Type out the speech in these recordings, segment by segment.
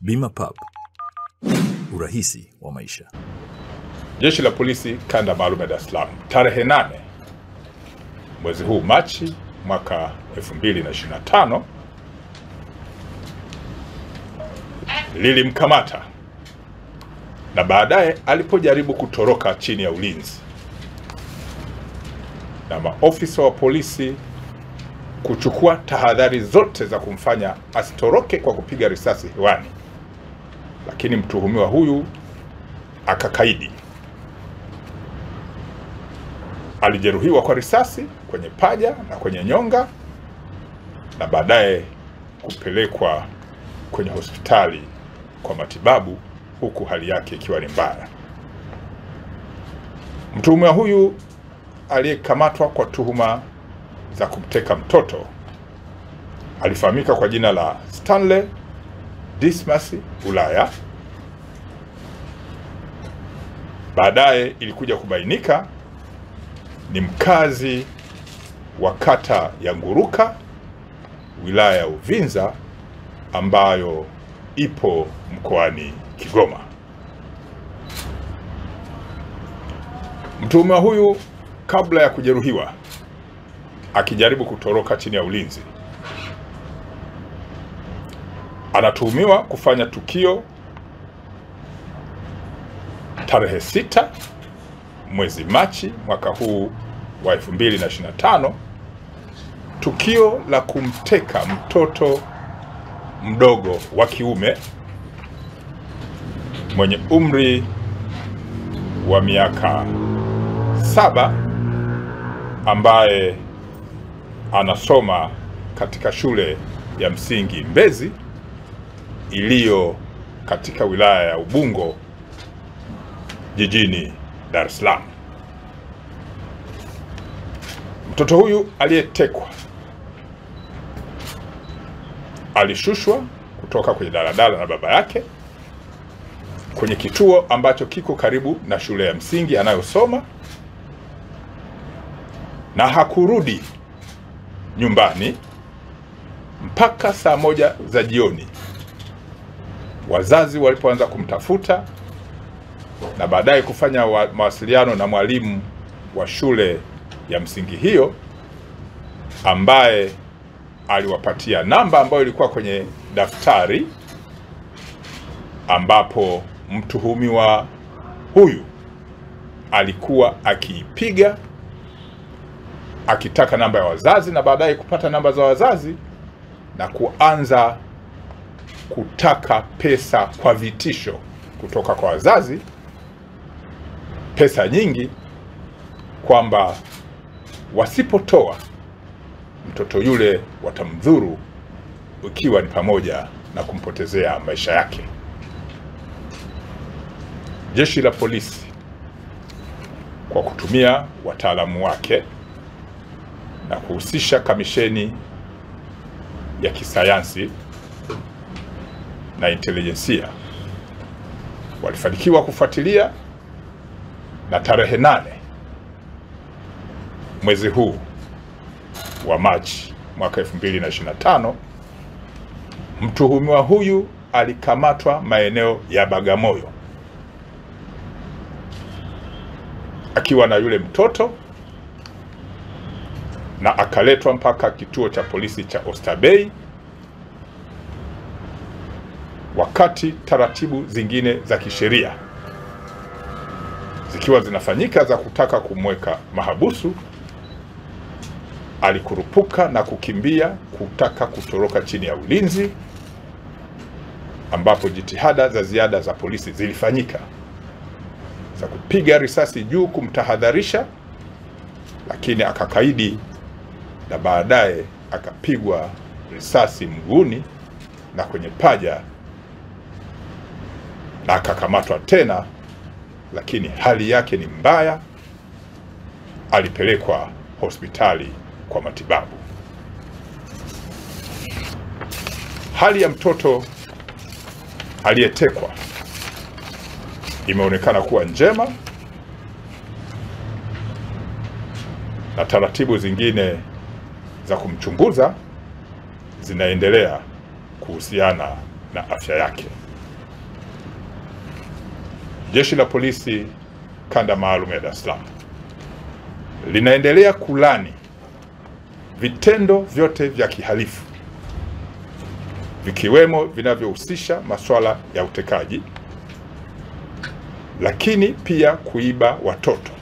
Bima Pub, urahisi wa maisha. Jeshi la Polisi Kanda Maalum ya Dar es Salaam tarehe 8 mwezi huu Machi mwaka 2025 lilimkamata na baadaye alipojaribu kutoroka chini ya ulinzi na maofisa wa polisi kuchukua tahadhari zote za kumfanya asitoroke kwa kupiga risasi hewani, lakini mtuhumiwa huyu akakaidi. Alijeruhiwa kwa risasi kwenye paja na kwenye nyonga na baadaye kupelekwa kwenye hospitali kwa matibabu, huku hali yake ikiwa ni mbaya. Mtuhumiwa huyu aliyekamatwa kwa tuhuma za kumteka mtoto alifahamika kwa jina la Stanley Dismas Ulaya. Baadaye ilikuja kubainika ni mkazi wa kata ya Nguruka, wilaya ya Uvinza, ambayo ipo mkoani Kigoma. Mtuhumiwa huyu kabla ya kujeruhiwa akijaribu kutoroka chini ya ulinzi, anatuhumiwa kufanya tukio tarehe 6 mwezi Machi mwaka huu wa 2025, tukio la kumteka mtoto mdogo wa kiume mwenye umri wa miaka 7 ambaye anasoma katika shule ya msingi Mbezi iliyo katika wilaya ya Ubungo jijini Dar es Salaam. Mtoto huyu aliyetekwa alishushwa kutoka kwenye daladala na baba yake kwenye kituo ambacho kiko karibu na shule ya msingi anayosoma, na hakurudi nyumbani mpaka saa 1 za jioni, wazazi walipoanza kumtafuta na baadaye kufanya mawasiliano na mwalimu wa shule ya msingi hiyo, ambaye aliwapatia namba ambayo ilikuwa kwenye daftari ambapo mtuhumiwa huyu alikuwa akiipiga akitaka namba ya wazazi, na baadaye kupata namba za wazazi na kuanza kutaka pesa kwa vitisho kutoka kwa wazazi, pesa nyingi, kwamba wasipotoa mtoto yule watamdhuru, ikiwa ni pamoja na kumpotezea maisha yake. Jeshi la polisi kwa kutumia wataalamu wake na kuhusisha kamisheni ya kisayansi na intelijensia walifanikiwa kufuatilia, na tarehe 8 mwezi huu wa Machi mwaka 2025 mtuhumiwa huyu alikamatwa maeneo ya Bagamoyo akiwa na yule mtoto na akaletwa mpaka kituo cha polisi cha Oysterbay, wakati taratibu zingine za kisheria zikiwa zinafanyika za kutaka kumweka mahabusu, alikurupuka na kukimbia kutaka kutoroka chini ya ulinzi, ambapo jitihada za ziada za polisi zilifanyika za kupiga risasi juu kumtahadharisha, lakini akakaidi na baadaye akapigwa risasi mguuni na kwenye paja na akakamatwa tena, lakini hali yake ni mbaya. Alipelekwa hospitali kwa matibabu. Hali ya mtoto aliyetekwa imeonekana kuwa njema, na taratibu zingine za kumchunguza zinaendelea kuhusiana na afya yake. Jeshi la Polisi Kanda Maalum ya Dar es Salaam linaendelea kulani vitendo vyote vya kihalifu vikiwemo vinavyohusisha masuala ya utekaji, lakini pia kuiba watoto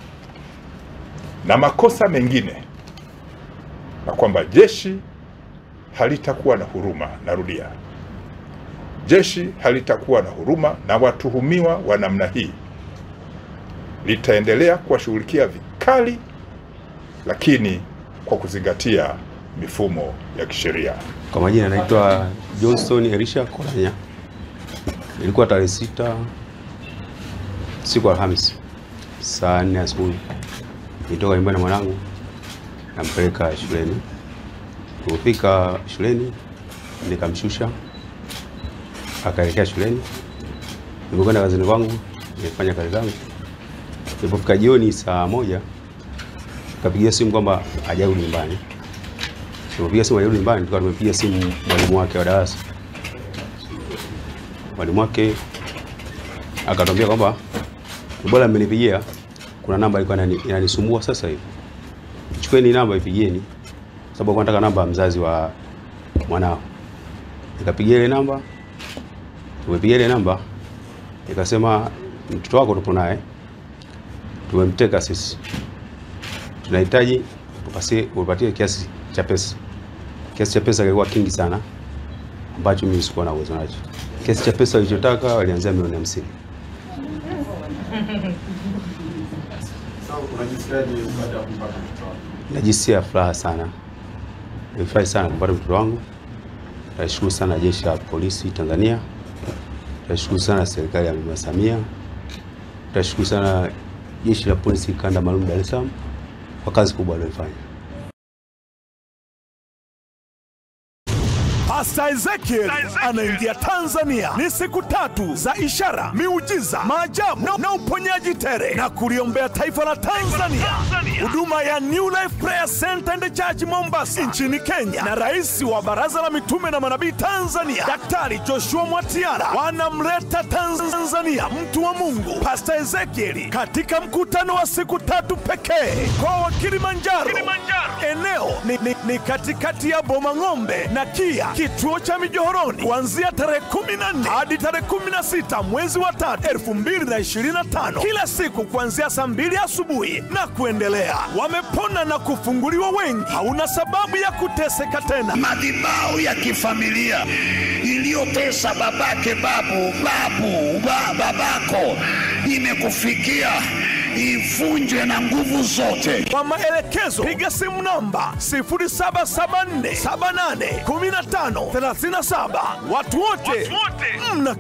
na makosa mengine, na kwamba jeshi halitakuwa na huruma. Narudia, jeshi halitakuwa na huruma na watuhumiwa wa namna hii. Litaendelea kuwashughulikia vikali, lakini kwa kuzingatia mifumo ya kisheria. Kwa majina naitwa Johnson Elisha Kolanya. Ilikuwa tarehe 6 siku ya Alhamisi saa 4 asubuhi. Nitoka nyumbani na mwanangu nampeleka shuleni. Tulipofika shuleni nikamshusha akaelekea shuleni. Nilipokwenda kazini kwangu nilifanya kazi zangu. Nilipofika jioni saa 1 kapigia simu kwamba hajarudi nyumbani. Tulipopiga simu hajarudi nyumbani, tulikuwa tumepiga simu mwalimu wake wa darasa. Mwalimu wake akatuambia kwamba bora mmenipigia, kuna namba ilikuwa inanisumbua sasa hivi. Chukueni namba ipigieni, sababu nataka namba ya mzazi wa mwanao. Nikapigia ile namba. Tumepigia ile namba, ikasema mtoto wako tupo naye, tumemteka sisi, tunahitaji upatie kiasi cha pesa. Kiasi cha pesa kilikuwa kingi sana ambacho mimi sikuwa na uwezo nacho. Kiasi cha pesa walichotaka walianzia milioni 50. Najisikia furaha sana. Nimefurahi sana kupata mtoto wangu. Nashukuru sana Jeshi la Polisi Tanzania. Nashukuru sana serikali ya Mama Samia. Nashukuru sana Jeshi la Polisi Kanda Maalum Dar es Salaam kwa kazi kubwa waliyofanya. Pastor Ezekiel anaingia Tanzania. Ni siku 3 za ishara, miujiza, maajabu na uponyaji tere, na kuliombea taifa la Tanzania. Huduma ya New Life Prayer Center and Church Mombasa nchini Kenya na rais wa Baraza la Mitume na Manabii Tanzania Daktari Joshua Mwatiara wanamleta Tanzania mtu wa Mungu Pastor Ezekiel katika mkutano wa siku 3 pekee kwa Kilimanjaro. Eneo ni katikati ya Bomang'ombe na Kia, kituo cha Mijohoroni, kuanzia tarehe 14 hadi tarehe 16 mwezi wa 3 2025, kila siku kuanzia saa 2 asubuhi na kuendelea. Wamepona na kufunguliwa wengi. Hauna sababu ya kuteseka tena. Madhabahu ya kifamilia iliyotesa babake babako imekufikia, ivunjwe na nguvu zote. Kwa maelekezo piga simu namba 0774781537. Watu wote mna